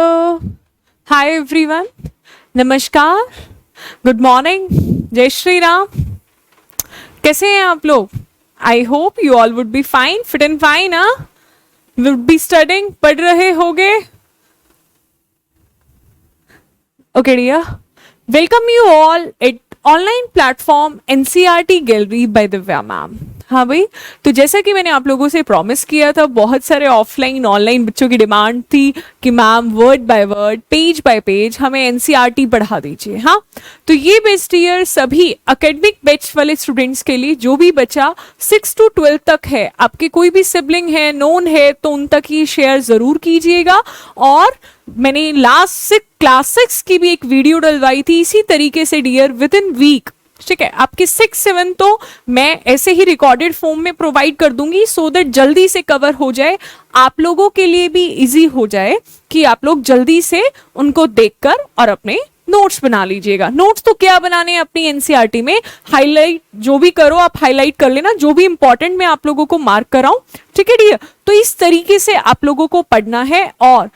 हाय everyone, नमस्कार, good morning, जय श्री राम। कैसे हैं आप लोग? I hope you all would be fine, fit and fine. Would be studying, पढ़ रहे होगे। Okay dear, welcome you all at online platform NCERT gallery by Divya ma'am. हाँ भाई, तो जैसा कि मैंने आप लोगों से प्रॉमिस किया था, बहुत सारे ऑफलाइन ऑनलाइन बच्चों की डिमांड थी कि ma'am word by word, page bye page हमें एनसीईआरटी पढ़ा दीजिए। हाँ, तो ये बेस्ट ईयर सभी एकेडमिक बैच वाले स्टूडेंट्स के लिए, जो भी बच्चा 6 to 12 तक है, आपके कोई भी सिबलिंग है, नोन है, तो उन तक ये शेयर जरूर कीजिएगा। और मैंने लास्ट क्लास 6 की भी एक वीडियो डलवाई थी इसी तरीके से डियर, विद इन वीक। ठीक है, आपके 6-7 तो मैं ऐसे ही रिकॉर्डेड फॉर्म में प्रोवाइड कर दूंगी, सो दैट जल्दी से कवर हो जाए, आप लोगों के लिए भी इजी हो जाए कि आप लोग जल्दी से उनको देखकर और अपने नोट्स बना लीजिएगा। नोट्स तो क्या बनाने हैं अपनी एनसीईआरटी में, हाईलाइट जो भी करो आप हाईलाइट कर लेना, जो भी इंपॉर्टेंट मैं आप लोगों को मार्क कराऊं। ठीक है डियर, तो इस तरीके से आप लोगों को पढ़ना है। और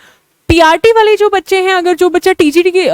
टीआरटी वाले जो बच्चे हैं, अगर जो बच्चा टीजीटी की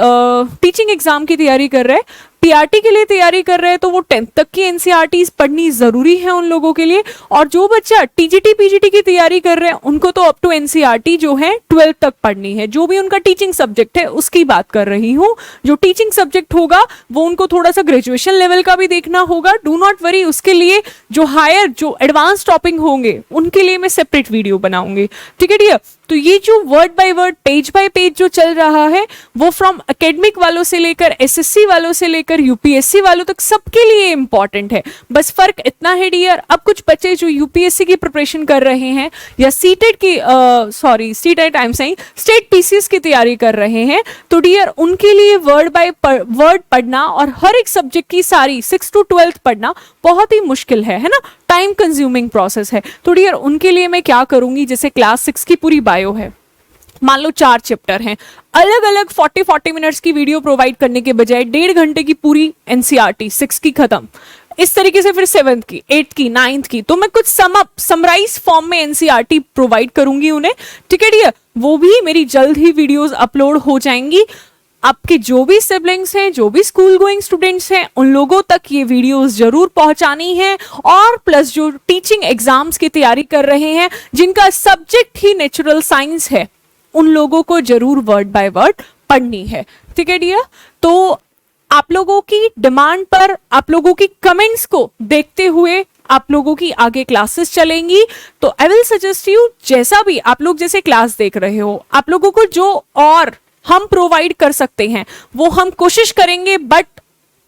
टीचिंग एग्जाम की तैयारी कर रहे हैं, टीआरटी के लिए तैयारी कर रहे हैं, तो वो 10th तक की एनसीईआरटी पढ़नी जरूरी है उन लोगों के लिए। और जो बच्चा टीजीटी पीजीटी की तैयारी कर रहे हैं, उनको तो अप टू एनसीईआरटी जो है 12th तक पढ़नी है। जो भी उनका टीचिंग सब्जेक्ट है उसकी बात कर रही हूँ। जो टीचिंग सब्जेक्ट होगा वो उनको थोड़ा सा ग्रेजुएशन लेवल का भी देखना होगा। डू नॉट वरी, उसके लिए जो हायर जो एडवांस टॉपिक होंगे उनके लिए मैं सेपरेट वीडियो बनाऊंगी। ठीक है डियर, तो ये जो word by word, page bye page जो चल रहा है, वो फ्रॉम एकेडमिक वालों से लेकर एसएससी वालों से लेकर यूपीएससी वालों तक सबके लिए इंपॉर्टेंट है। बस फर्क इतना है डियर, अब कुछ बच्चे जो यूपीएससी की प्रिपरेशन कर रहे हैं या सीटेट की CTET I am saying state PCS की तैयारी कर रहे हैं, तो डियर उनके लिए वर्ड बाय वर्ड पढ़ना और हर एक सब्जेक्ट की सारी 6 to 12 पढ़ना बहुत ही मुश्किल है ना, टाइम कंज्यूमिंग प्रोसेस है। तो डियर उनके लिए मैं क्या करूंगी, जैसे क्लास 6 की पूरी बायो है, मान लो 4 चैप्टर हैं, अलग अलग 40 मिनट्स की वीडियो प्रोवाइड करने के बजाय 1.5 घंटे की पूरी एनसीईआरटी 6 की खत्म। इस तरीके से फिर 7th की, 8th की, 9th की, तो मैं कुछ समराइज फॉर्म में एनसीईआरटी प्रोवाइड करूंगी उन्हें। ठीक है डियर, वो भी मेरी जल्द ही वीडियोस अपलोड हो जाएंगी। आपके जो भी सिबलिंग्स हैं, जो भी स्कूल गोइंग स्टूडेंट्स हैं, उन लोगों तक ये वीडियोस जरूर पहुंचानी है। और प्लस जो टीचिंग एग्जाम्स की तैयारी कर रहे हैं, जिनका सब्जेक्ट ही नेचुरल साइंस है, उन लोगों को जरूर वर्ड बाय वर्ड पढ़नी है। ठीक है डियर, तो आप लोगों की डिमांड पर, आप लोगों की कमेंट्स को देखते हुए आप लोगों की आगे क्लासेस चलेंगी। तो आई विल सजेस्ट यू, जैसा भी आप लोग जैसे क्लास देख रहे हो, आप लोगों को जो और हम प्रोवाइड कर सकते हैं वो हम कोशिश करेंगे, बट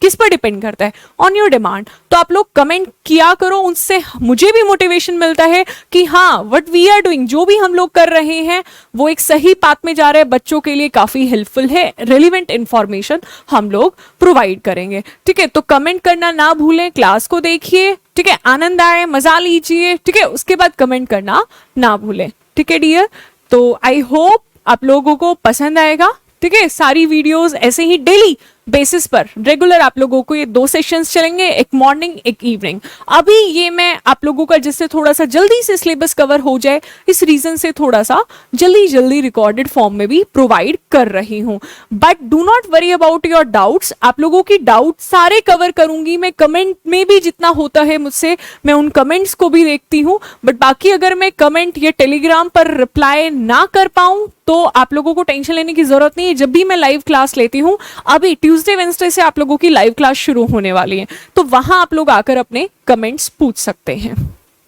किस पर डिपेंड करता है, ऑन योर डिमांड। तो आप लोग कमेंट किया करो, उनसे मुझे भी मोटिवेशन मिलता है कि हाँ, व्हाट वी आर डूइंग, जो भी हम लोग कर रहे हैं वो एक सही पाथ में जा रहे हैं, बच्चों के लिए काफी हेल्पफुल है, रेलिवेंट इंफॉर्मेशन हम लोग प्रोवाइड करेंगे। ठीक है, तो कमेंट करना ना भूलें, क्लास को देखिए, ठीक है, आनंद आए, मजा लीजिए, ठीक है, उसके बाद कमेंट करना ना भूलें। ठीक है डियर, तो आई होप आप लोगों को पसंद आएगा। ठीक है, सारी वीडियोस ऐसे ही डेली बेसिस पर रेगुलर आप लोगों को ये 2 सेशंस चलेंगे, एक मॉर्निंग एक इवनिंग। अभी ये मैं आप लोगों का जिससे थोड़ा सा जल्दी से सिलेबस कवर हो जाए, इस रीजन से थोड़ा सा जल्दी रिकॉर्डेड फॉर्म में भी प्रोवाइड कर रही हूँ। But do not worry about your doubts, आप लोगों की डाउट सारे कवर करूंगी मैं। कमेंट में भी जितना होता है मुझसे, मैं उन कमेंट्स को भी देखती हूँ। बट बाकी अगर मैं कमेंट या टेलीग्राम पर रिप्लाई ना कर पाऊं, तो आप लोगों को टेंशन लेने की जरूरत नहीं है। जब भी मैं लाइव क्लास लेती हूँ, अभी ट्यूसडे वेडनेसडे से आप लोगों की लाइव क्लास शुरू होने वाली है, तो वहां आप लोग आकर अपने कमेंट्स पूछ सकते हैं।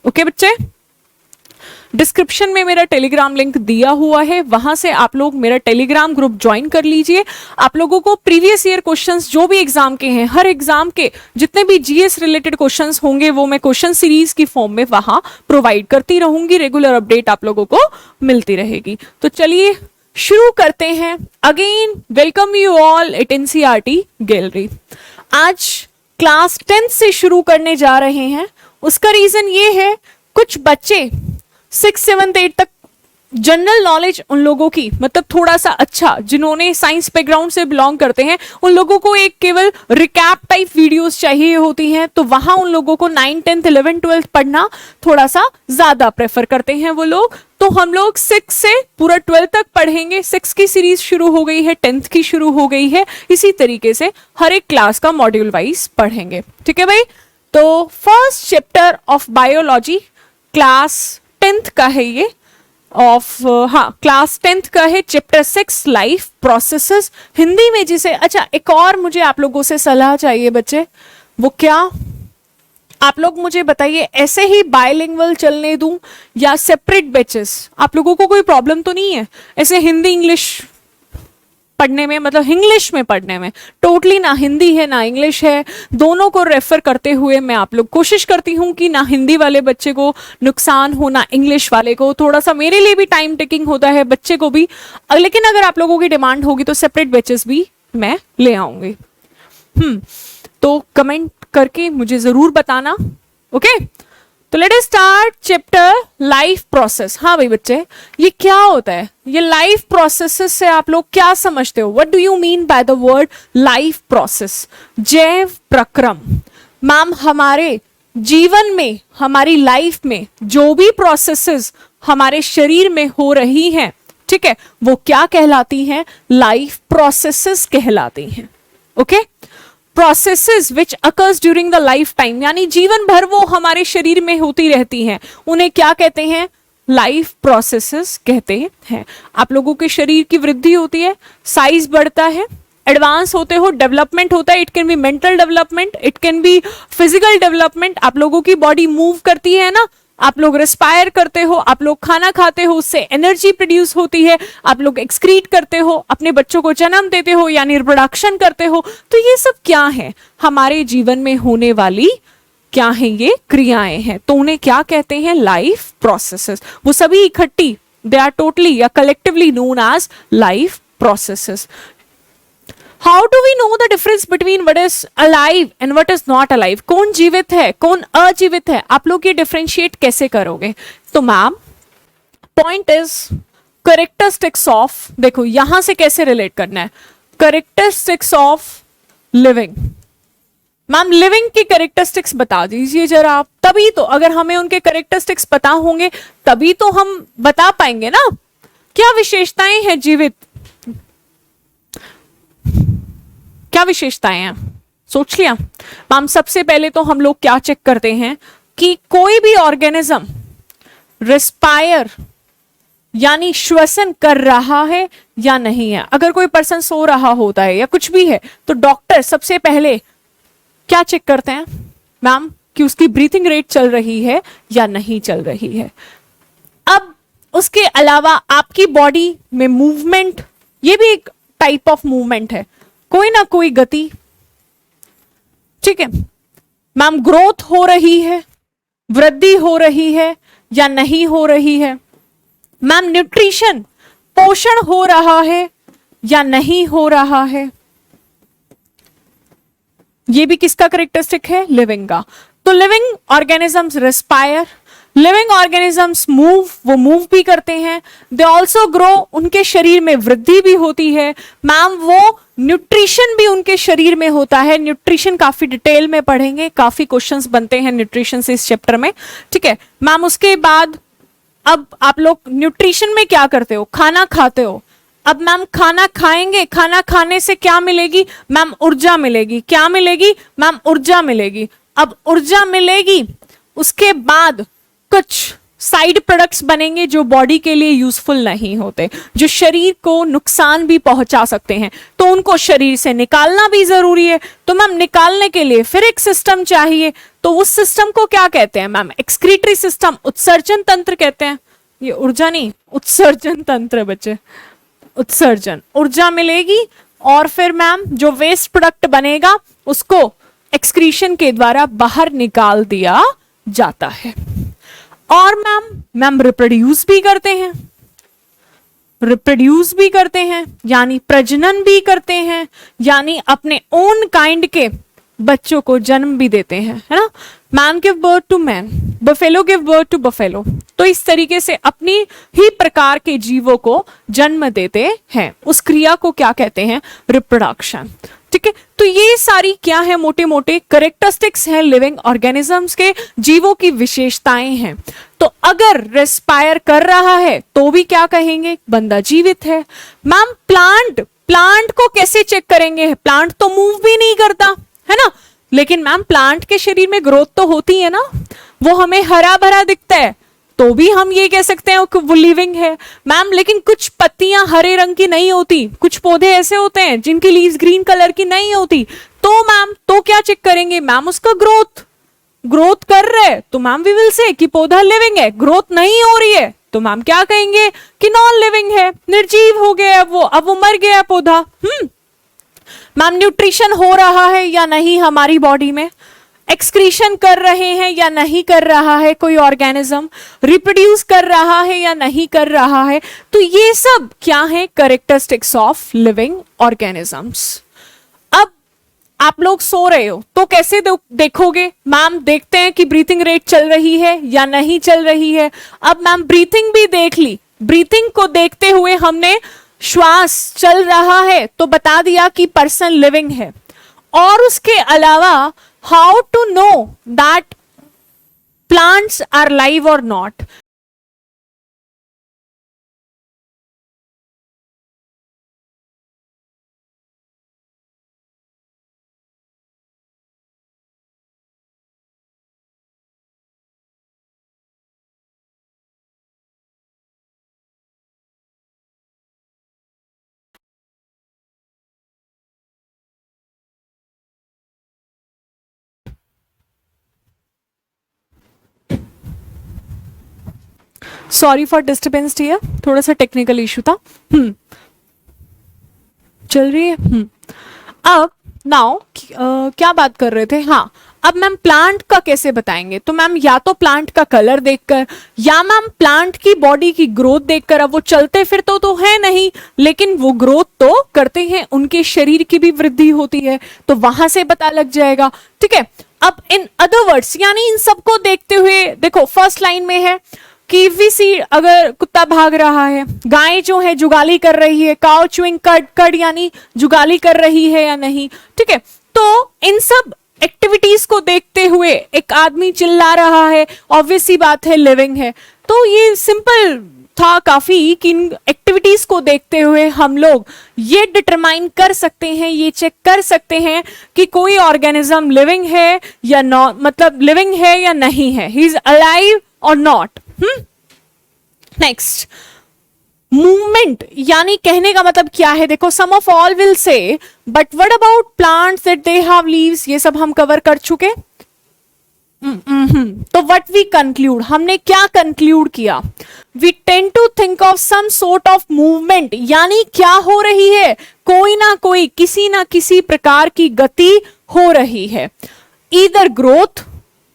ओके बच्चे, डिस्क्रिप्शन में मेरा टेलीग्राम लिंक दिया हुआ है, वहां से आप लोग मेरा टेलीग्राम ग्रुप ज्वाइन कर लीजिए। आप लोगों को प्रीवियस ईयर क्वेश्चंस जो भी एग्जाम के हैं, हर एग्जाम के जितने भी जीएस रिलेटेड क्वेश्चंस होंगे, वो मैं क्वेश्चन सीरीज की फॉर्म में वहां प्रोवाइड करती रहूंगी। रेगुलर अपडेट आप लोगों को मिलती रहेगी। तो चलिए शुरू करते हैं। Again welcome you all eight NCERT gallery. आज क्लास 10th से शुरू करने जा रहे हैं। उसका रीजन ये है, कुछ बच्चे 6, 7, 8 तक जनरल नॉलेज उन लोगों की, मतलब थोड़ा सा अच्छा, जिन्होंने साइंस बैकग्राउंड से बिलोंग करते हैं, उन लोगों को एक केवल रिकैप टाइप वीडियोस चाहिए होती हैं। तो वहां उन लोगों को 9, 10, 11, 12 पढ़ना थोड़ा सा ज्यादा प्रेफर करते हैं वो लोग। तो हम लोग 6 से पूरा 12 तक पढ़ेंगे। 6 की सीरीज शुरू हो गई है, 10th की शुरू हो गई है, इसी तरीके से हर एक क्लास का मॉड्यूल वाइज पढ़ेंगे। ठीक है भाई, तो first chapter of biology class 10th का है ये, क्लास 10th का है, चैप्टर 6 लाइफ प्रोसेसेस, हिंदी में जिसे, अच्छा एक और मुझे आप लोगों से सलाह चाहिए बच्चे, वो क्या, आप लोग मुझे बताइए, ऐसे ही बायलिंगुअल चलने दूं या सेपरेट बैचेस? आप लोगों को कोई प्रॉब्लम तो नहीं है ऐसे हिंदी इंग्लिश पढ़ने में, मतलब इंग्लिश में पढ़ने में? टोटली ना हिंदी है ना इंग्लिश है, दोनों को रेफर करते हुए मैं आप लोग कोशिश करती हूँ कि ना हिंदी वाले बच्चे को नुकसान हो ना इंग्लिश वाले को। थोड़ा सा मेरे लिए भी टाइम टेकिंग होता है, बच्चे को भी, लेकिन अगर आप लोगों की डिमांड होगी तो सेपरेट बैचेस भी मैं ले आऊंगी। तो कमेंट करके मुझे जरूर बताना। ओके, तो let us start chapter life process. हाँ भाई बच्चे, ये क्या होता है? ये लाइफ प्रोसेसेस से आप लोग क्या समझते हो? What do you mean by the word life process? जैव प्रक्रम। मैम, हमारे जीवन में, हमारी लाइफ में जो भी प्रोसेसेस हमारे शरीर में हो रही हैं, ठीक है, वो क्या कहलाती हैं? लाइफ प्रोसेसेस कहलाती हैं। Okay, processes which occurs during the life time, यानी जीवन भर वो हमारे शरीर में होती रहती हैं, उन्हें क्या कहते हैं? लाइफ प्रोसेसेस कहते हैं। आप लोगों के शरीर की वृद्धि होती है, साइज बढ़ता है, एडवांस होते हो, डेवलपमेंट होता है। It can be mental development, it can be physical development. आप लोगों की बॉडी मूव करती है ना, आप लोग रेस्पायर करते हो, आप लोग खाना खाते हो, उससे एनर्जी प्रोड्यूस होती है, आप लोग एक्सक्रीट करते हो, अपने बच्चों को जन्म देते हो यानी रिप्रोडक्शन करते हो। तो ये सब क्या है? हमारे जीवन में होने वाली क्या है? ये क्रियाएं हैं। तो उन्हें क्या कहते हैं? Life processes. वो सभी इकट्ठी, दे आर टोटली या collectively known as life processes. How do we know the difference between what is alive and what is not alive? कौन जीवित है, कौन अजीवित है? आप लोग ये डिफरेंशिएट कैसे करोगे? तो ma'am, point is characteristics of, देखो यहां से कैसे रिलेट करना है, characteristics of living. Ma'am, living की कैरेक्टरिस्टिक्स बता दीजिए जरा आप, तभी तो, अगर हमें उनके कैरेक्टरिस्टिक्स पता होंगे तभी तो हम बता पाएंगे ना क्या विशेषताएं हैं जीवित, क्या विशेषताएं हैं। सोच लिया? मैम, सबसे पहले तो हम लोग क्या चेक करते हैं कि कोई भी ऑर्गेनिज्म रेस्पायर यानी श्वसन कर रहा है या नहीं है। अगर कोई पर्सन सो रहा होता है या कुछ भी है तो डॉक्टर सबसे पहले क्या चेक करते हैं मैम? कि उसकी ब्रीथिंग रेट चल रही है या नहीं चल रही है। अब उसके अलावा आपकी बॉडी में मूवमेंट, ये भी एक टाइप ऑफ मूवमेंट है, कोई ना कोई गति, ठीक है मैम, ग्रोथ हो रही है, वृद्धि हो रही है या नहीं हो रही है। मैम, न्यूट्रिशन, पोषण हो रहा है या नहीं हो रहा है। ये भी किसका कैरेक्टरिस्टिक है? लिविंग का। तो living organisms respire, living organisms move, वो मूव भी करते हैं, दे ऑल्सो ग्रो, उनके शरीर में वृद्धि भी होती है। मैम, वो न्यूट्रिशन भी उनके शरीर में होता है। न्यूट्रिशन काफी डिटेल में पढ़ेंगे, काफी क्वेश्चंस बनते हैं न्यूट्रिशन से इस चैप्टर में, ठीक है मैम। उसके बाद अब आप लोग न्यूट्रिशन में क्या करते हो? खाना खाते हो। अब मैम, खाना खाएंगे, खाना खाने से क्या मिलेगी? मैम, ऊर्जा मिलेगी। क्या मिलेगी? मैम, ऊर्जा मिलेगी। अब ऊर्जा मिलेगी, उसके बाद कुछ साइड प्रोडक्ट्स बनेंगे जो बॉडी के लिए यूजफुल नहीं होते, जो शरीर को नुकसान भी पहुंचा सकते हैं, तो उनको शरीर से निकालना भी जरूरी है। तो मैम, निकालने के लिए फिर एक सिस्टम चाहिए, तो उस सिस्टम को क्या कहते हैं मैम? एक्सक्रीटरी सिस्टम, उत्सर्जन तंत्र कहते हैं। ये ऊर्जा नहीं, उत्सर्जन तंत्र बच्चे, उत्सर्जन। ऊर्जा मिलेगी और फिर मैम जो वेस्ट प्रोडक्ट बनेगा उसको एक्सक्रीशन के द्वारा बाहर निकाल दिया जाता है। और मैम रिप्रोड्यूस भी करते हैं, रिप्रोड्यूस भी करते हैं यानी प्रजनन भी करते हैं, यानी अपने ओन काइंड के बच्चों को जन्म भी देते हैं, है ना। Man give birth to man, buffalo give birth to buffalo. तो इस तरीके से अपनी ही प्रकार के जीवों को जन्म देते हैं। उस क्रिया को क्या कहते हैं? रिप्रोडक्शन। ठीक है, तो ये सारी क्या है? मोटे मोटे करेक्टरिस्टिक्स हैं लिविंग ऑर्गेनिजम्स के, जीवों की विशेषताएं हैं। तो अगर रेस्पायर कर रहा है तो भी क्या कहेंगे? बंदा जीवित है। मैम प्लांट को कैसे चेक करेंगे? प्लांट तो मूव भी नहीं करता, है ना। लेकिन मैम प्लांट के शरीर में ग्रोथ तो होती है ना, वो हमें हरा भरा दिखता है तो भी हम ये कह सकते हैं कि वो लिविंग है। मैम लेकिन कुछ पत्तियां हरे रंग की नहीं होती, कुछ पौधे ऐसे होते हैं जिनकी लीव्स ग्रीन कलर की नहीं होती, तो मैम तो क्या चेक करेंगे? मैम उसका ग्रोथ कर रहे हैं तो मैम वी विल से कि पौधा लिविंग है। ग्रोथ नहीं हो रही है तो मैम क्या कहेंगे? कि नॉन लिविंग है, निर्जीव हो गया है वो, अब वो मर गया पौधा। मैम न्यूट्रिशन हो रहा है या नहीं हमारी बॉडी में? एक्सक्रीशन कर रहे हैं या नहीं कर रहा है कोई ऑर्गेनिज्म? रिप्रोड्यूस कर रहा है या नहीं कर रहा है? तो ये सब क्या है? Characteristics of living organisms. अब आप लोग सो रहे हो तो कैसे देखोगे? मैम देखते हैं कि ब्रीथिंग रेट चल रही है या नहीं चल रही है। अब मैम ब्रीथिंग भी देख ली, ब्रीथिंग को देखते हुए हमने श्वास चल रहा है तो बता दिया कि पर्सन लिविंग है। और उसके अलावा how to know that plants are live और not? Sorry for disturbance dear, थोड़ा सा टेक्निकल इशू था। चल रही है। अब नाउ क्या बात कर रहे थे? हाँ, अब मैम प्लांट का कैसे बताएंगे? तो मैम या तो प्लांट का कलर देखकर या मैम प्लांट की बॉडी की ग्रोथ देखकर। अब वो चलते फिरते तो है नहीं, लेकिन वो ग्रोथ तो करते हैं, उनके शरीर की भी वृद्धि होती है, तो वहां से पता लग जाएगा। ठीक है, अब इन अदर वर्ड्स यानी इन सबको देखते हुए देखो, फर्स्ट लाइन में है कि वी सी, अगर कुत्ता भाग रहा है, गाय जो है जुगाली कर रही है, काउ चुइंग कड यानी जुगाली कर रही है या नहीं। ठीक है, तो इन सब एक्टिविटीज को देखते हुए एक आदमी चिल्ला रहा है, ऑब्वियस सी बात है लिविंग है। तो ये सिंपल था काफी कि इन एक्टिविटीज को देखते हुए हम लोग ये डिटरमाइन कर सकते हैं, ये चेक कर सकते हैं कि कोई ऑर्गेनिज्म लिविंग है या नॉट, मतलब लिविंग है या नहीं है, ही इज अलाइव और नॉट। नेक्स्ट, मूवमेंट यानी कहने का मतलब क्या है? देखो, some of all will say but what about plants that they have leaves, ये सब हम कवर कर चुके। तो व्हाट वी कंक्लूड, हमने क्या कंक्लूड किया? We tend to think of some sort of movement, यानी क्या हो रही है? कोई ना कोई, किसी ना किसी प्रकार की गति हो रही है, ईदर ग्रोथ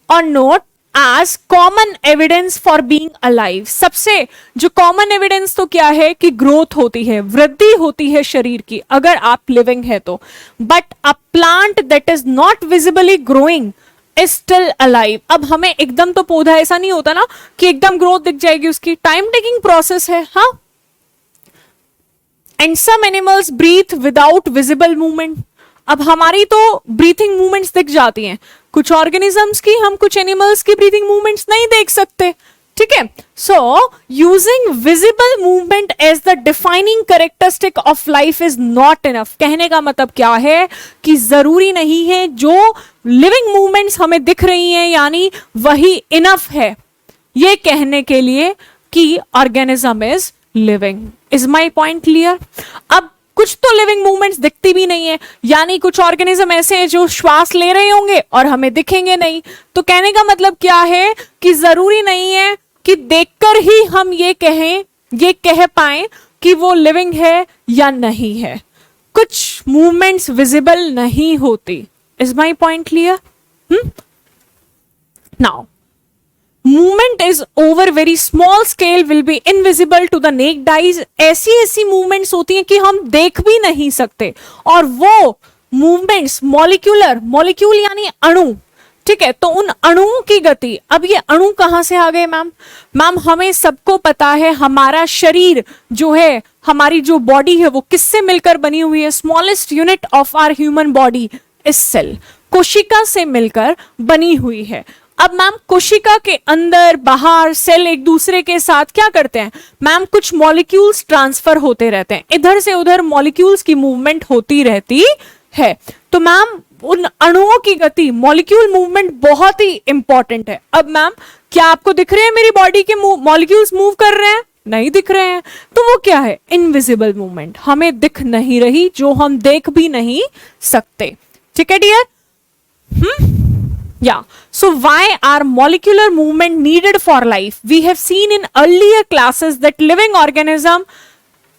और not as common evidence for being alive. सबसे जो कॉमन एविडेंस तो क्या है कि ग्रोथ होती है, वृद्धि होती है शरीर की अगर आप लिविंग है तो। But a plant that is not visibly growing is still alive. अब हमें एकदम तो पौधा ऐसा नहीं होता ना कि एकदम ग्रोथ दिख जाएगी, उसकी टाइम टेकिंग प्रोसेस है। हाँ, and some animals breathe without visible movement. अब हमारी तो ब्रीथिंग मूवमेंट्स दिख जाती हैं, कुछ ऑर्गेनिजम्स की, हम कुछ एनिमल्स की ब्रीथिंग मूवमेंट्स नहीं देख सकते। ठीक है, so using visible movement as the defining characteristic of life is not enough. कहने का मतलब क्या है कि जरूरी नहीं है जो लिविंग मूवमेंट्स हमें दिख रही हैं यानी वही इनफ है ये कहने के लिए कि organism is living. Is my point clear? अब कुछ तो लिविंग मूवमेंट्स दिखती भी नहीं है, यानी कुछ ऑर्गेनिज्म ऐसे हैं जो श्वास ले रहे होंगे और हमें दिखेंगे नहीं। तो कहने का मतलब क्या है कि जरूरी नहीं है कि देखकर ही हम ये कह पाए कि वो लिविंग है या नहीं है। कुछ मूवमेंट्स विजिबल नहीं होती। Is my point clear? Now, movement is over very small scale will be invisible to the naked eyes. ऐसी मूवमेंट्स होती हैं कि हम देख भी नहीं सकते और वो मूवमेंट्स मॉलिक्यूलर, मॉलिक्यूल यानी अणु, ठीक है, तो उन अणुओं की गति, अब ये अणु कहां से आ गए मैम? मैम हमें सबको पता है हमारा शरीर जो है, हमारी जो बॉडी है वो किससे मिलकर बनी हुई है? Smallest unit of our human body is cell, कोशिका से मिलकर बनी हुई है। अब मैम कोशिका के अंदर बाहर सेल एक दूसरे के साथ क्या करते हैं? मैम कुछ मॉलिक्यूल्स ट्रांसफर होते रहते हैं, इधर से उधर मॉलिक्यूल्स की मूवमेंट होती रहती है। तो मैम उन अणुओं की गति, मॉलिक्यूल मूवमेंट बहुत ही इंपॉर्टेंट है। अब मैम क्या आपको दिख रहे हैं मेरी बॉडी के मॉलिक्यूल्स मूव कर रहे हैं? नहीं दिख रहे हैं, तो वो क्या है? इनविजिबल मूवमेंट, हमें दिख नहीं रही, जो हम देख भी नहीं सकते। ठीक है dear? Yeah. So why are molecular movement needed for life? We have seen in earlier classes that living organism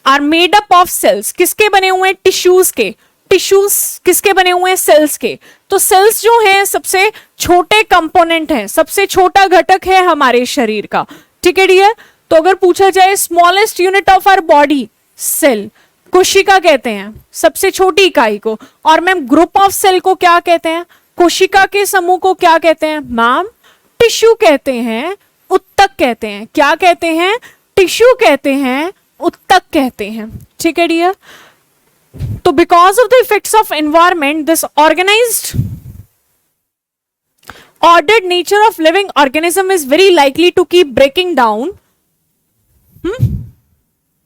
are made up of cells. किसके बने हुए हैं? टिश्यूज के। टिश्यूज किसके बने हुए हैं? सेल्स के। तो सेल्स जो हैं सबसे छोटे कंपोनेंट हैं, सबसे छोटा घटक है हमारे शरीर का। ठीक है डियर? तो अगर पूछा जाए smallest unit of our body, cell, कोशिका कहते हैं सबसे छोटी इकाई को। और मैम ग्रुप ऑफ सेल को क्या कहते हैं? कोशिका के समूह को क्या कहते हैं? मैम टिश्यू कहते हैं, उत्तक कहते हैं। क्या कहते हैं? टिश्यू कहते हैं, उत्तक कहते हैं। ठीक है डियर? तो because of the effects of environment, this organised ordered nature of living organism is very likely to keep breaking down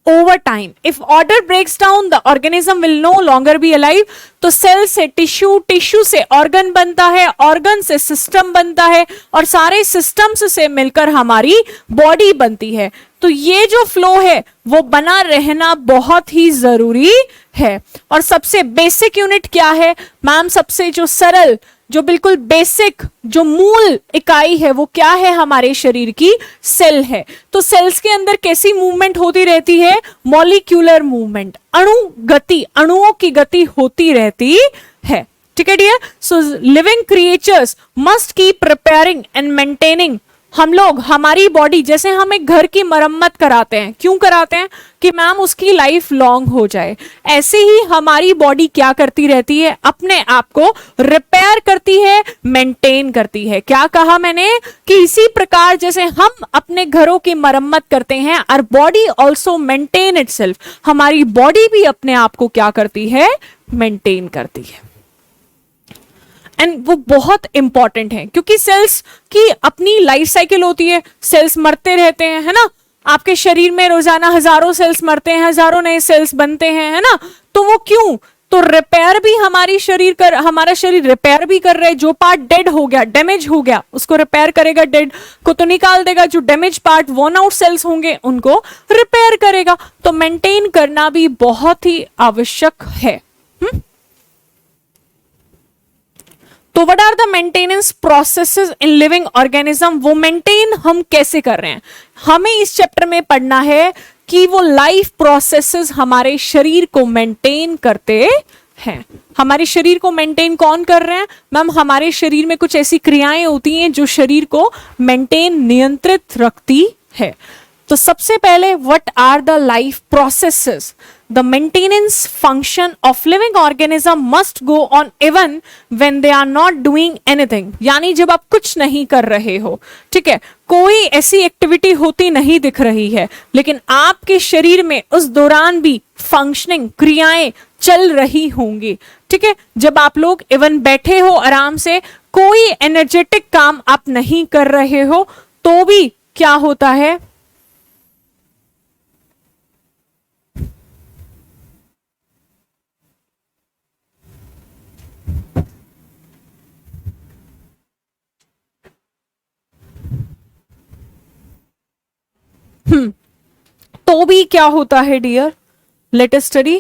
over time. If order breaks down, the organism will no longer be alive. तो cell से tissue, tissue से organ बनता है, organ से system बनता है, और सारे सिस्टम्स से मिलकर हमारी बॉडी बनती है। तो ये जो फ्लो है वो बना रहना बहुत ही जरूरी है। और सबसे बेसिक यूनिट क्या है मैम? सबसे जो सरल, जो बिल्कुल बेसिक, जो मूल इकाई है वो क्या है हमारे शरीर की? सेल है। तो सेल्स के अंदर कैसी मूवमेंट होती रहती है? मॉलिक्यूलर मूवमेंट, अणु गति, अणुओं की गति होती रहती है। ठीक है dear? So living creatures must keep preparing and maintaining. हम लोग, हमारी बॉडी, जैसे हम एक घर की मरम्मत कराते हैं, क्यों कराते हैं? कि मैम उसकी लाइफ लॉन्ग हो जाए। ऐसे ही हमारी बॉडी क्या करती रहती है? अपने आप को रिपेयर करती है, मेंटेन करती है। क्या कहा मैंने? कि इसी प्रकार जैसे हम अपने घरों की मरम्मत करते हैं, our body also maintain itself. हमारी बॉडी भी अपने आप को क्या करती है? मेंटेन करती है। एंड वो बहुत इंपॉर्टेंट है, क्योंकि सेल्स की अपनी लाइफ साइकिल होती है, सेल्स मरते रहते हैं, है ना? आपके शरीर में रोजाना हजारों सेल्स मरते हैं, हजारों नए सेल्स बनते हैं, है ना? तो वो क्यों? तो रिपेयर भी हमारा शरीर रिपेयर भी कर रहा है। जो पार्ट डेड हो गया, डैमेज हो गया, उसको रिपेयर करेगा, डेड को तो निकाल देगा, जो damage part, worn out sales होंगे उनको रिपेयर करेगा। तो मेंटेन करना भी बहुत ही आवश्यक है। तो what are the maintenance processes in living organism? वो मेंटेन हम कैसे कर रहे हैं? हमें इस चैप्टर में पढ़ना है कि वो लाइफ प्रोसेसेस हमारे शरीर को मेंटेन करते हैं। हमारे शरीर को मेंटेन कौन कर रहे हैं? मैम हमारे शरीर में कुछ ऐसी क्रियाएं होती हैं जो शरीर को मेंटेन, नियंत्रित रखती है। तो सबसे पहले what are the life processes? The maintenance function of living organism must go on even when they are not doing anything. यानी जब आप कुछ नहीं कर रहे हो, ठीक है, कोई ऐसी एक्टिविटी होती नहीं दिख रही है, लेकिन आपके शरीर में उस दौरान भी फंक्शनिंग, क्रियाएं चल रही होंगी। ठीक है, जब आप लोग इवन बैठे हो आराम से, कोई एनर्जेटिक काम आप नहीं कर रहे हो, तो भी क्या होता है? तो भी क्या होता है डियर? Let us study.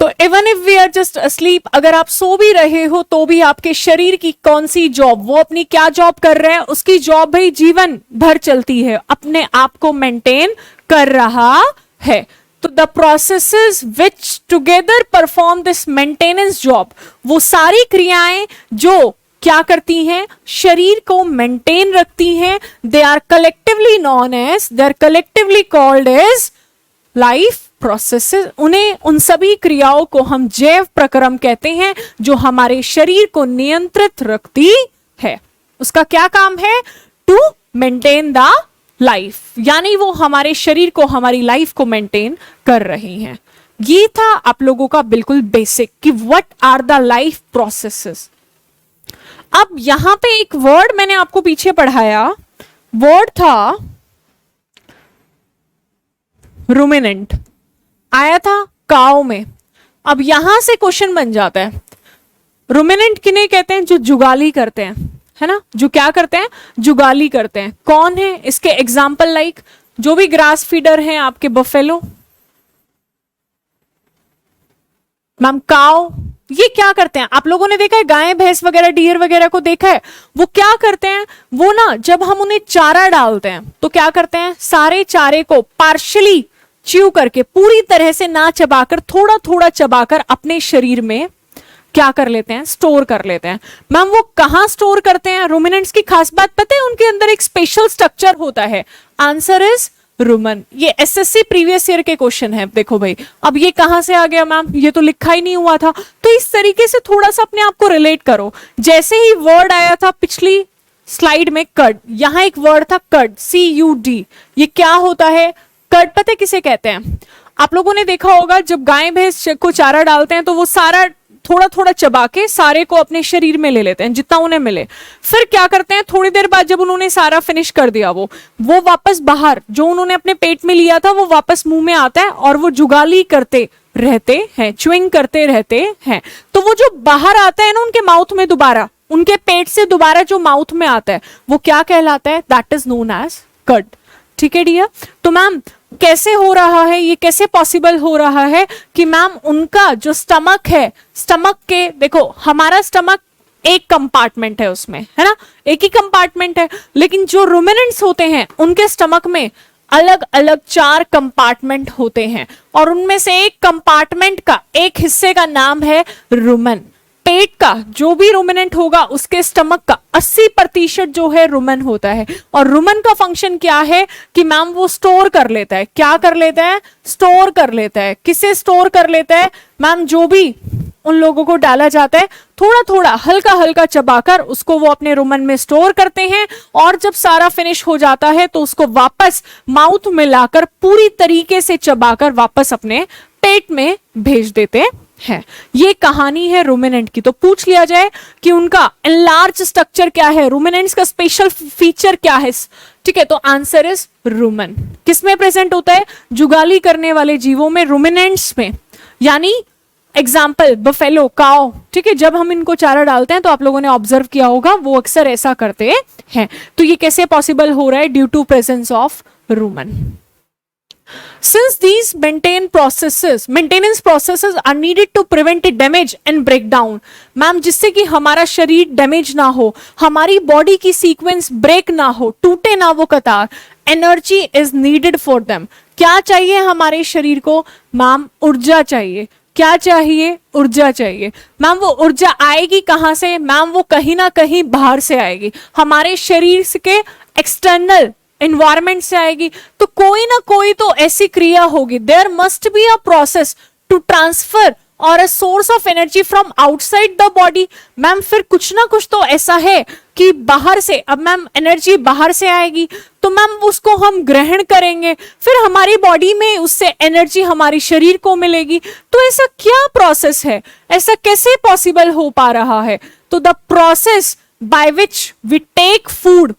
तो even if we are just asleep, अगर आप सो भी रहे हो तो भी आपके शरीर की कौन सी जॉब, वो अपनी क्या जॉब कर रहे हैं? उसकी जॉब भाई जीवन भर चलती है, अपने आप को मेंटेन कर रहा है। तो the processes which together perform this maintenance job, वो सारी क्रियाएं जो क्या करती हैं? शरीर को मेंटेन रखती हैं। They are collectively known as, they are collectively called as life processes, उन्हें उन सभी क्रियाओं को हम जैव प्रक्रम कहते हैं जो हमारे शरीर को नियंत्रित रखती है। उसका क्या काम है? टू मेंटेन द लाइफ, यानी वो हमारे शरीर को, हमारी लाइफ को मेंटेन कर रही हैं। ये था आप लोगों का बिल्कुल बेसिक कि what are the life processes. अब यहां पे एक वर्ड मैंने आपको पीछे पढ़ाया, वर्ड था रुमिनेंट, आया था काउ में। अब यहां से क्वेश्चन बन जाता है, रुमिनेंट किन्हें कहते हैं? जो जुगाली करते हैं, है ना, जो क्या करते हैं? जुगाली करते हैं। कौन है इसके एग्जाम्पल? लाइक जो भी ग्रास फीडर हैं आपके, बफेलो, मैम काउ, ये क्या करते हैं? आप लोगों ने देखा है गाय भैंस वगैरह, डियर वगैरह को देखा है, वो क्या करते हैं? वो ना जब हम उन्हें चारा डालते हैं तो क्या करते हैं? सारे चारे को पार्शली च्यू करके, पूरी तरह से ना चबाकर, थोड़ा थोड़ा चबाकर अपने शरीर में क्या कर लेते हैं? स्टोर कर लेते हैं। मैम वो कहां स्टोर करते हैं? रुमिनेंट्स की खास बात पता है? उनके अंदर एक स्पेशल स्ट्रक्चर होता है। Answer is Ruman. ये एसएससी प्रीवियस ईयर के क्वेश्चन है। देखो भाई, अब ये कहां से आ गया मैम? ये तो लिखा ही नहीं हुआ था। तो इस तरीके से थोड़ा सा अपने आप को रिलेट करो। जैसे ही वर्ड आया था पिछली स्लाइड में कर्ड, यहां एक वर्ड था कर्ड, CUD। ये क्या होता है? कर्ड पता है किसे कहते हैं? आप लोगों ने देखा होगा जब गाय भैंस को चारा डालते हैं तो वो सारा थोड़ा थोड़ा चबा के सारे को अपने शरीर में ले लेते हैं, जितना उन्हें मिले। फिर क्या करते हैं? थोड़ी देर बाद जब उन्होंने सारा फिनिश कर दिया, वो वापस बाहर जो उन्होंने अपने पेट में लिया था वो वापस मुंह में आता है और वो जुगाली करते रहते हैं, च्युइंग करते रहते हैं। तो वो जो बाहर आता है ना उनके माउथ में दोबारा, उनके पेट से दोबारा जो माउथ में आता है, वो क्या कहलाता है? That is known as cud. ठीक है डियर? तो मैम कैसे हो रहा है ये? कैसे पॉसिबल हो रहा है कि मैम उनका जो स्टमक है, स्टमक के, देखो हमारा स्टमक एक कंपार्टमेंट है, उसमें है ना, एक ही कंपार्टमेंट है, लेकिन जो रुमिनेंट्स होते हैं उनके स्टमक में अलग अलग 4 कंपार्टमेंट होते हैं और उनमें से एक कंपार्टमेंट का एक हिस्से का नाम है रुमन। पेट का जो भी रुमिनेंट होगा उसके स्टमक का 80% जो है रुमन होता है। और रुमन का फंक्शन क्या है कि मैम वो स्टोर कर लेता है। क्या कर लेता है? स्टोर कर लेता है। किसे स्टोर कर लेता है? मैम जो भी उन लोगों को डाला जाता है, थोड़ा थोड़ा हल्का हल्का चबाकर उसको वो अपने रुमन में स्टोर करते हैं और जब सारा फिनिश हो जाता है तो उसको वापस माउथ में लाकर पूरी तरीके से चबाकर वापस अपने पेट में भेज देते है। ये कहानी है रुमिनेंट की। तो पूछ लिया जाए कि उनका एनलार्ज स्ट्रक्चर क्या है, रुमिनेंट्स का स्पेशल फीचर क्या है, ठीक है, तो आंसर इज रुमन। किसमें प्रेजेंट होता है? जुगाली करने वाले जीवों में, रुमिनेंट्स में। यानी एग्जाम्पल बफेलो, काओ, ठीक है, जब हम इनको चारा डालते हैं तो आप लोगों ने ऑब्जर्व किया होगा वो अक्सर ऐसा करते हैं। तो ये कैसे पॉसिबल हो रहा है? Due to presence of rumen. Since these maintenance processes are needed to prevent damage and breakdown, ma'am जिससे कि हमारा शरीर डैमेज ना हो, हमारी बॉडी की सीक्वेंस ब्रेक ना हो, टूटे ना वो कतार, energy is needed for them. क्या चाहिए हमारे शरीर को? मैम ऊर्जा चाहिए। क्या चाहिए? ऊर्जा चाहिए। मैम वो ऊर्जा आएगी कहां से? मैम वो कहीं ना कहीं बाहर से आएगी, हमारे शरीर के एक्सटर्नल एनवायरमेंट से आएगी। तो कोई ना कोई तो ऐसी क्रिया होगी, there must be a process to transfer और a source of energy from outside the body. Ma'am फिर कुछ ना कुछ तो ऐसा है कि बाहर से, अब मैम एनर्जी बाहर से आएगी तो मैम उसको हम ग्रहण करेंगे, फिर हमारी बॉडी में उससे एनर्जी हमारे शरीर को मिलेगी। तो ऐसा क्या प्रोसेस है? ऐसा कैसे पॉसिबल हो पा रहा है? तो the process by which we take food,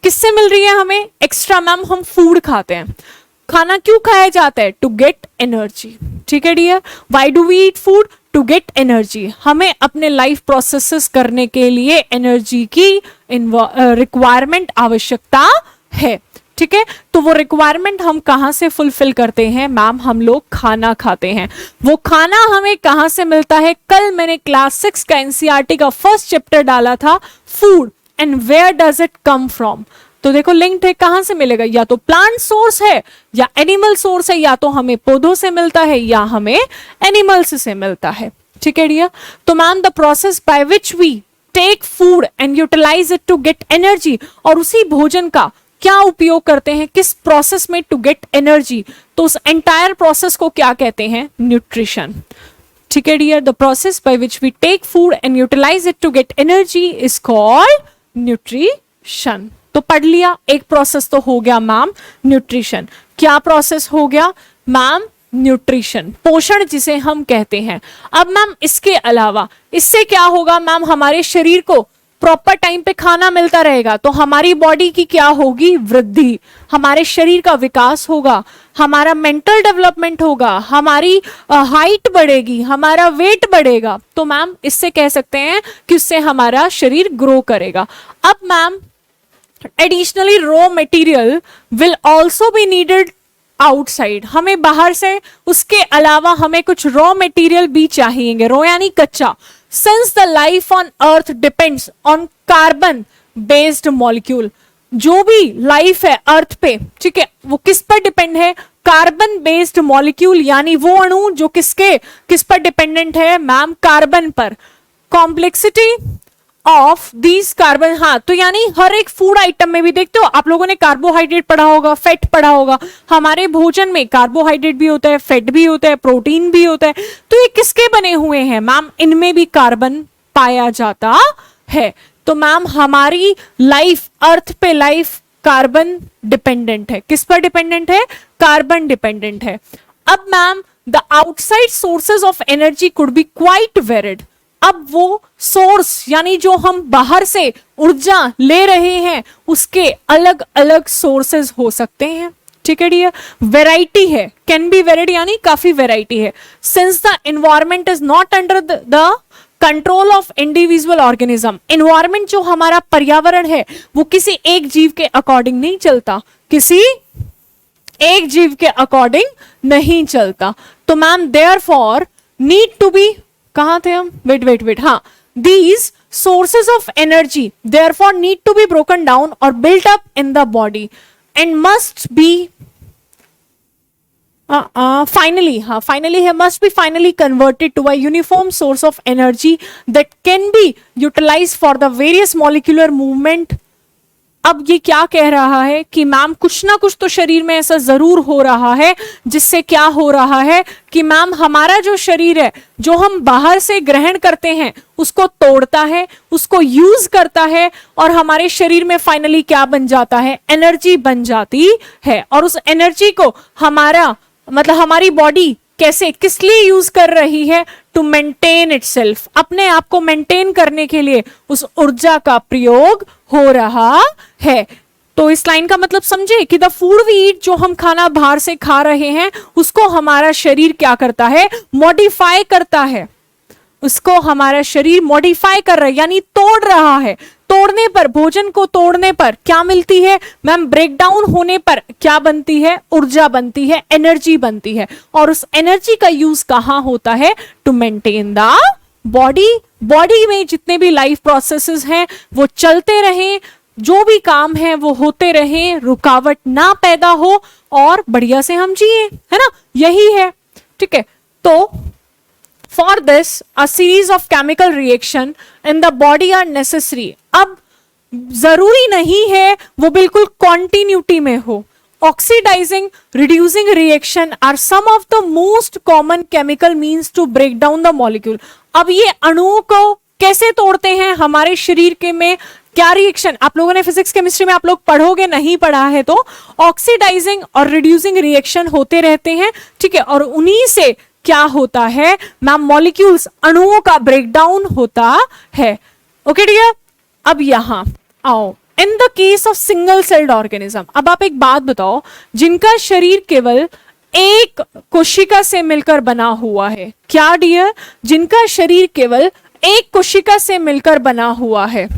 किससे मिल रही है हमें? एक्स्ट्रा। मैम हम फूड खाते हैं, खाना क्यों खाया जाता है? To get energy. ठीक है dear? Why do we eat food? To get energy. हमें अपने लाइफ प्रोसेसेस करने के लिए एनर्जी की रिक्वायरमेंट, आवश्यकता है। ठीक है, तो वो रिक्वायरमेंट हम कहां से फुलफिल करते हैं? मैम हम लोग खाना खाते हैं। वो खाना हमें कहां से मिलता है? कल मैंने क्लास 6 का एनसीईआरटी का फर्स्ट चैप्टर डाला था, food and where does it come from. तो देखो लिंक्ड है, कहां से मिलेगा? या तो प्लांट सोर्स है या एनिमल सोर्स है, या तो हमें पौधों से मिलता है या हमें एनिमल्स से मिलता है। ठीक है डियर? तो ma'am the process by which we take food and utilise it to get energy, और उसी भोजन का क्या उपयोग करते हैं किस प्रोसेस में टू गेट एनर्जी, तो उस एंटायर प्रोसेस को क्या कहते हैं, न्यूट्रिशन। ठीक है dear, the process by which we take food and utilise it to get energy is called nutrition. तो पढ़ लिया, एक प्रोसेस तो हो गया मैम न्यूट्रिशन। क्या प्रोसेस हो गया मैम, न्यूट्रिशन, पोषण जिसे हम कहते हैं। अब मैम इसके अलावा इससे क्या होगा मैम, हमारे शरीर को प्रॉपर टाइम पे खाना मिलता रहेगा तो हमारी बॉडी की क्या होगी, वृद्धि, हमारे शरीर का विकास होगा, हमारा मेंटल डेवलपमेंट होगा, हमारी हाइट बढ़ेगी, हमारा वेट बढ़ेगा। तो मैम इससे कह सकते हैं कि उससे हमारा शरीर ग्रो करेगा। अब ma'am additionally raw material will also be needed outside, हमें बाहर से उसके अलावा हमें कुछ रॉ मटेरियल भी चाहिएंगे, रॉ यानी कच्चा। Since the life on earth depends on carbon based molecule, जो भी लाइफ है अर्थ पे, ठीक है, वो किस पर डिपेंड है, कार्बन बेस्ड मॉलिक्यूल, यानी वो अणु जो किस पर डिपेंडेंट है मैम, कार्बन पर। कॉम्प्लेक्सिटी ऑफ दीज कार्बन, हाँ तो यानी हर एक फूड आइटम में भी देखते हो आप लोगों ने कार्बोहाइड्रेट पढ़ा होगा, फैट पढ़ा होगा, हमारे भोजन में कार्बोहाइड्रेट भी होता है, फैट भी होता है, प्रोटीन भी होता है। तो ये किसके बने हुए हैं मैम, इनमें भी कार्बन पाया जाता है। तो मैम हमारी लाइफ, अर्थ पे लाइफ कार्बन डिपेंडेंट है, किस पर डिपेंडेंट है, कार्बन डिपेंडेंट है। अब ma'am the outside sources of energy could be quite varied, अब वो सोर्स यानी जो हम बाहर से ऊर्जा ले रहे हैं उसके अलग अलग सोर्सेज हो सकते हैं। ठीक है डियर, वेराइटी है, कैन बी वेरिड यानी काफी वेराइटी है। Since the environment is not under the control of individual organism, environment जो हमारा पर्यावरण है वो किसी एक जीव के अकॉर्डिंग नहीं चलता, किसी एक जीव के अकॉर्डिंग नहीं चलता। तो ma'am therefore need to be, कहां थे हम, वेट, हाँ, these sources of energy therefore need to be broken down or built up in the body and must be finally converted to a uniform source of energy that can be utilized for the various molecular movement। अब ये क्या कह रहा है कि ma'am कुछ ना कुछ तो शरीर में ऐसा जरूर हो रहा है जिससे क्या हो रहा है कि मैम हमारा जो शरीर है जो हम बाहर से ग्रहण करते हैं उसको तोड़ता है, उसको यूज करता है और हमारे शरीर में फाइनली क्या बन जाता है, एनर्जी बन जाती है। और उस एनर्जी को हमारी बॉडी कैसे, किस लिए यूज कर रही है, टू मेंटेन इटसेल्फ, अपने आप को मेंटेन करने के लिए उस ऊर्जा का प्रयोग हो रहा है। तो इस लाइन का मतलब समझे कि द फूड वी ईट, जो हम खाना बाहर से खा रहे हैं उसको हमारा शरीर क्या करता है, मॉडिफाई करता है, उसको हमारा शरीर मॉडिफाई कर रहा है यानी तोड़ रहा है। तोड़ने पर, भोजन को तोड़ने पर क्या मिलती है मैम, ब्रेकडाउन होने पर क्या बनती है, ऊर्जा बनती है, एनर्जी बनती है। और उस एनर्जी का यूज कहां होता है, to maintain the body. Body में जितने भी लाइफ प्रोसेसेस हैं वो चलते रहें, जो भी काम है वो होते रहें, रुकावट ना पैदा हो और बढ़िया से हम जिए, है ना, यही है। ठीक है, तो for this a series of chemical reaction in the body are necessary। अब जरूरी नहीं है वो बिल्कुल कॉन्टिन्यूटी में हो। Oxidising, reducing reaction are some of the most common chemical means to break down the molecule. अब ये अणुओं को कैसे तोड़ते हैं हमारे शरीर के में, क्या रिएक्शन, आप लोगों ने फिजिक्स केमिस्ट्री में आप लोग पढ़ोगे, नहीं पढ़ा है तो ऑक्सीडाइजिंग और रिड्यूसिंग रिएक्शन होते रहते हैं। ठीक है, और उन्हीं से क्या होता है मैम, मॉलिक्यूल्स, अणुओं का ब्रेकडाउन होता है। ओके डियर, अब यहां आओ, in the case of single celled organism, अब आप एक बात बताओ, जिनका शरीर केवल एक कोशिका से मिलकर बना हुआ है, क्या डियर, जिनका शरीर केवल एक कोशिका से मिलकर बना हुआ है।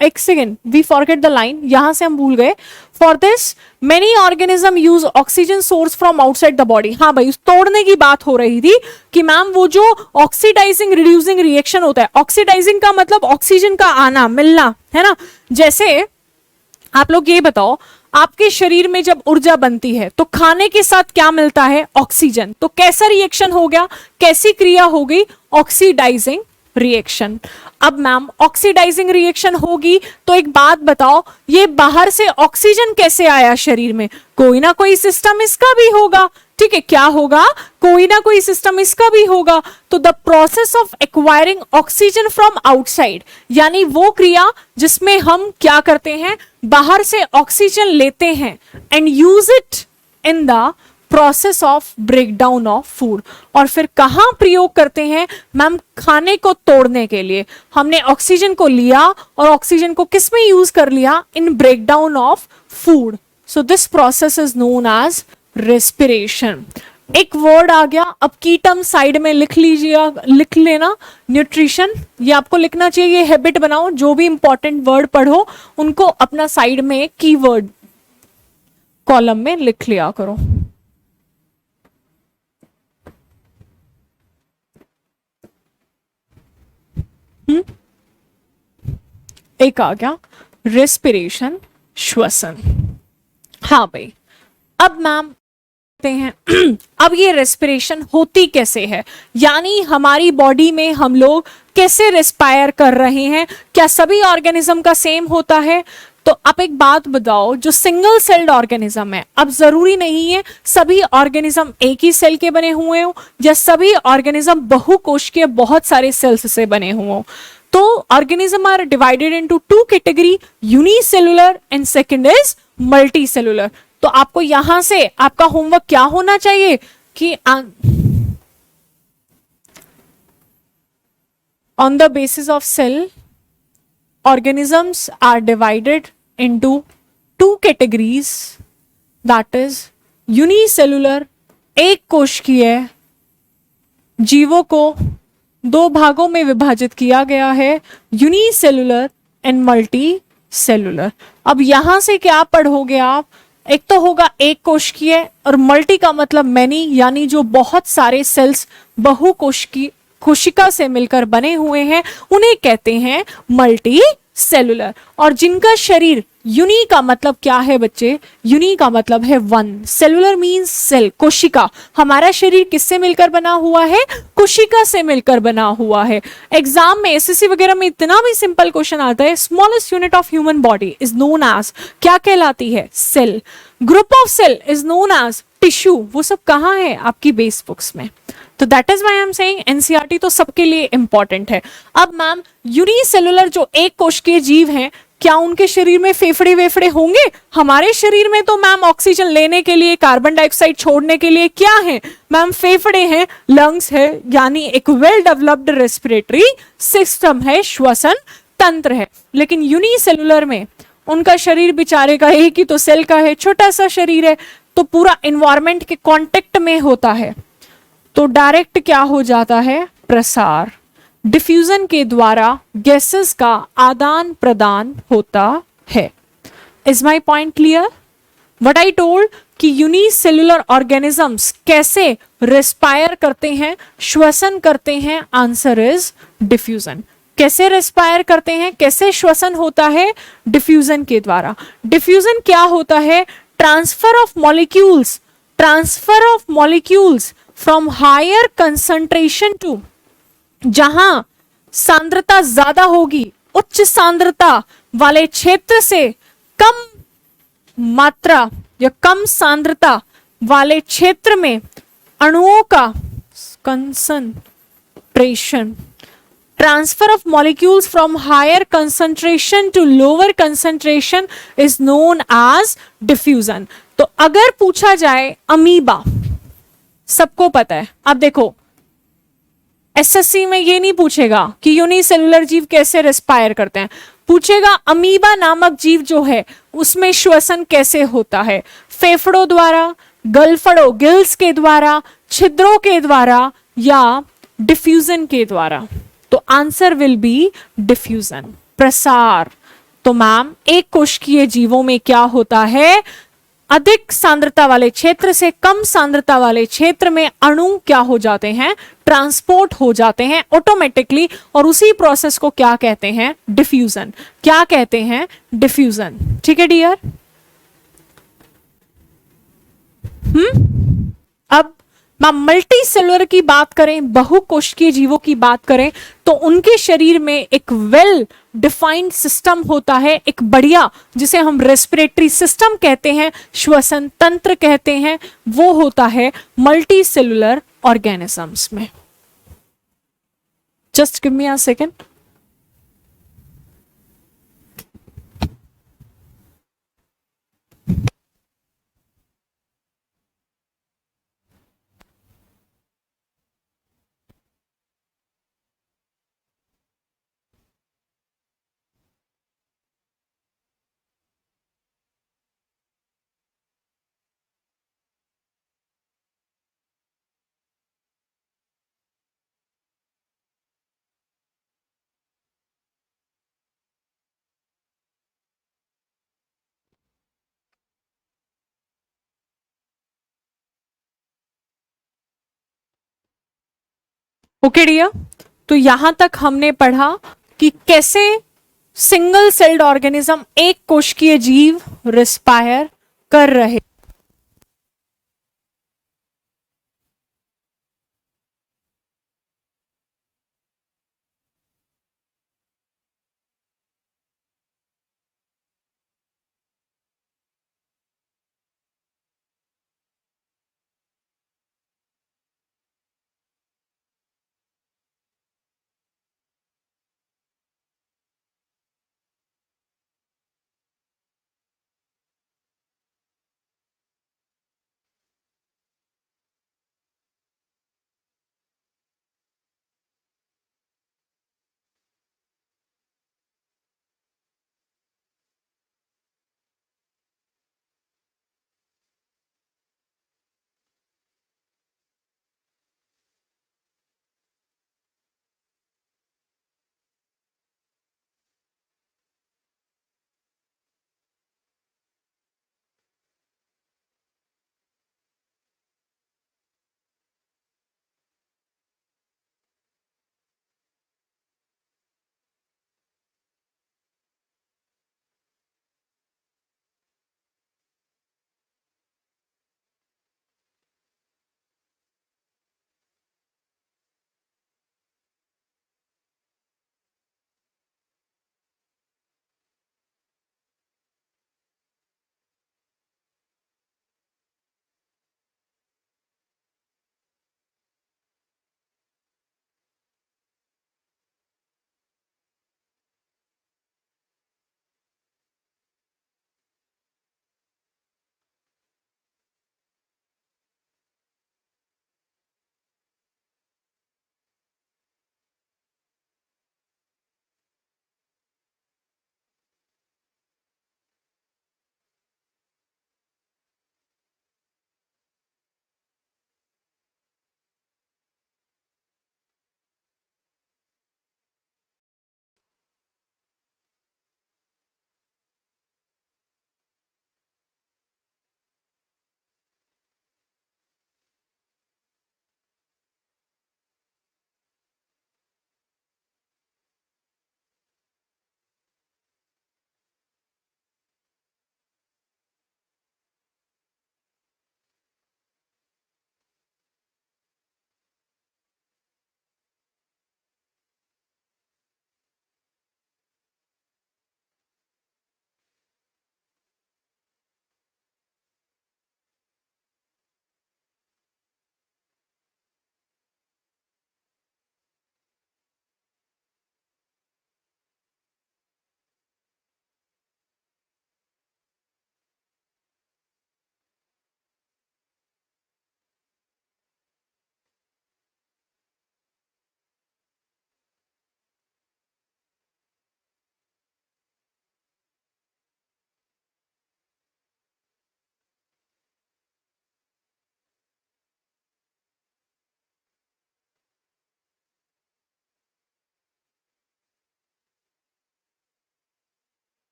एक second, we forget the line, यहां से हम भूल गए। For this many organism use oxygen source from outside the body. हाँ भाई, उस तोड़ने की बात हो रही थी कि मैम वो जो ऑक्सीडाइजिंग रिड्यूसिंग रिएक्शन होता है, ऑक्सीडाइजिंग का मतलब ऑक्सीजन का आना, मिलना, है ना। जैसे आप लोग ये बताओ, आपके शरीर में जब ऊर्जा बनती है तो खाने के साथ क्या मिलता है, ऑक्सीजन। तो कैसा रिएक्शन हो गया, कैसी क्रिया हो गई, ऑक्सीडाइजिंग रिएक्शन। अब मैम ऑक्सीडाइजिंग रिएक्शन होगी तो एक बात बताओ, ये बाहर से ऑक्सीजन कैसे आया शरीर में? कोई ना कोई सिस्टम इसका भी होगा, ठीक है, क्या होगा? कोई ना कोई सिस्टम इसका भी होगा। तो the process of acquiring oxygen from outside, यानी वो क्रिया जिसमें हम क्या करते हैं, बाहर से ऑक्सीजन लेते हैं and use it in the process of breakdown of food. और फिर कहां प्रयोग करते हैं मैम? खाने को तोड़ने के लिए। हमने ऑक्सीजन को लिया और ऑक्सीजन को किस में यूज कर लिया? In breakdown of food. So this process is known as respiration. एक वर्ड आ गया, अब की टर्म साइड में लिख लीजिए, लिख लेना, न्यूट्रिशन। ये आपको लिखना चाहिए, ये हैबिट बनाओ, जो भी इंपॉर्टेंट वर्ड पढ़ो उनको अपना साइड में की वर्ड कॉलम में लिख लिया करो। एक आ गया रेस्पिरेशन, श्वसन। हाँ भाई, अब मैम हैं अब ये रेस्पिरेशन होती कैसे है, यानी हमारी बॉडी में हम लोग कैसे रेस्पायर कर रहे हैं? क्या सभी ऑर्गेनिज्म का सेम होता है? तो आप एक बात बताओ, जो सिंगल सेल्ड ऑर्गेनिज्म है, अब जरूरी नहीं है सभी ऑर्गेनिज्म एक ही सेल के बने हुए हो, या सभी ऑर्गेनिज्म बहुकोशिकीय बहुत सारे सेल्स से बने हुए हो। तो organism are divided into two category, unicellular and second is multicellular. तो आपको यहां से आपका होमवर्क क्या होना चाहिए कि on the basis of cell organisms are divided into two categories, that is unicellular, एक कोशिकीय जीवों को दो भागों में विभाजित किया गया है, यूनिसेलुलर एंड मल्टी सेलुलर। अब यहां से क्या पढ़ोगे आप? एक तो होगा एक कोशिकीय, और मल्टी का मतलब मैनी, यानी जो बहुत सारे सेल्स कोशिका से मिलकर बने हुए हैं उन्हें कहते हैं मल्टी सेलुलर। और जिनका शरीर, यूनी का मतलब क्या है बच्चे? यूनी का मतलब है वन, सेलुलर मींस सेल, कोशिका। हमारा शरीर किससे मिलकर बना हुआ है? कोशिका से मिलकर बना हुआ है। एग्जाम में एसएससी वगैरह में इतना भी सिंपल क्वेश्चन आता है, smallest unit of human body is known as, क्या कहलाती है? Cell. Group of cell is known as tissue. वो सब कहाँ है? आपकी बेस बुक्स में। तो that is why I am saying NCERT तो सबके लिए इंपॉर्टेंट है। अब मैम यूनिसेलुलर जो एक कोशिकीय जीव हैं, क्या उनके शरीर में फेफड़े वेफड़े होंगे? हमारे शरीर में तो मैम ऑक्सीजन लेने के लिए, कार्बन डाइऑक्साइड छोड़ने के लिए क्या है मैम? फेफड़े हैं, लंग्स है, यानी एक वेल डेवलप्ड रेस्पिरेटरी सिस्टम है, श्वसन तंत्र है। लेकिन यूनिसेलुलर में उनका शरीर बेचारे का एक ही तो सेल का है, छोटा सा शरीर है, तो पूरा एनवायरमेंट के कांटेक्ट में होता है, तो डायरेक्ट क्या हो जाता है? प्रसार, डिफ्यूजन के द्वारा गैसेस का आदान प्रदान होता है। Is my point clear? What I told कि यूनिसेलुलर ऑर्गेनिजम्स कैसे रेस्पायर करते हैं, श्वसन करते हैं? Answer is diffusion. कैसे रेस्पायर करते हैं, कैसे श्वसन होता है? डिफ्यूजन के द्वारा। डिफ्यूजन क्या होता है? Transfer of molecules, transfer of molecules from higher concentration to, जहां सांद्रता ज्यादा होगी, उच्च सांद्रता वाले क्षेत्र से कम मात्रा या कम सांद्रता वाले क्षेत्र में अणुओं का concentration, transfer of molecules from higher concentration to lower concentration is known as diffusion. तो अगर पूछा जाए अमीबा, सबको पता है, अब देखो एसएससी में ये नहीं पूछेगा कि यूनिसेलुलर जीव कैसे रेस्पायर करते हैं, पूछेगा अमीबा नामक जीव जो है उसमें श्वसन कैसे होता है? फेफड़ों द्वारा, गलफड़ों गिल्स के द्वारा, छिद्रों के द्वारा, या डिफ्यूजन के द्वारा? तो आंसर विल बी डिफ्यूजन, प्रसार। तो मैम एक कोशिकीय जीवों में क्या होता है? अधिक सांद्रता वाले क्षेत्र से कम सांद्रता वाले क्षेत्र में अणु क्या हो जाते हैं? ट्रांसपोर्ट हो जाते हैं ऑटोमेटिकली, और उसी प्रोसेस को क्या कहते हैं? डिफ्यूजन। क्या कहते हैं? डिफ्यूजन। ठीक है डियर? अब मल्टी सेलुलर की बात करें, बहुकोशिकीय जीवों की बात करें, तो उनके शरीर में एक वेल डिफाइंड सिस्टम होता है, एक बढ़िया, जिसे हम रेस्पिरेटरी सिस्टम कहते हैं, श्वसन तंत्र कहते हैं, वो होता है मल्टी सेलुलर ऑर्गेनिजम्स में। Just give me a second. Okay dear, तो यहां तक हमने पढ़ा कि कैसे सिंगल सेल्ड ऑर्गेनिज्म, एक कोशिकीय जीव रिस्पायर कर रहे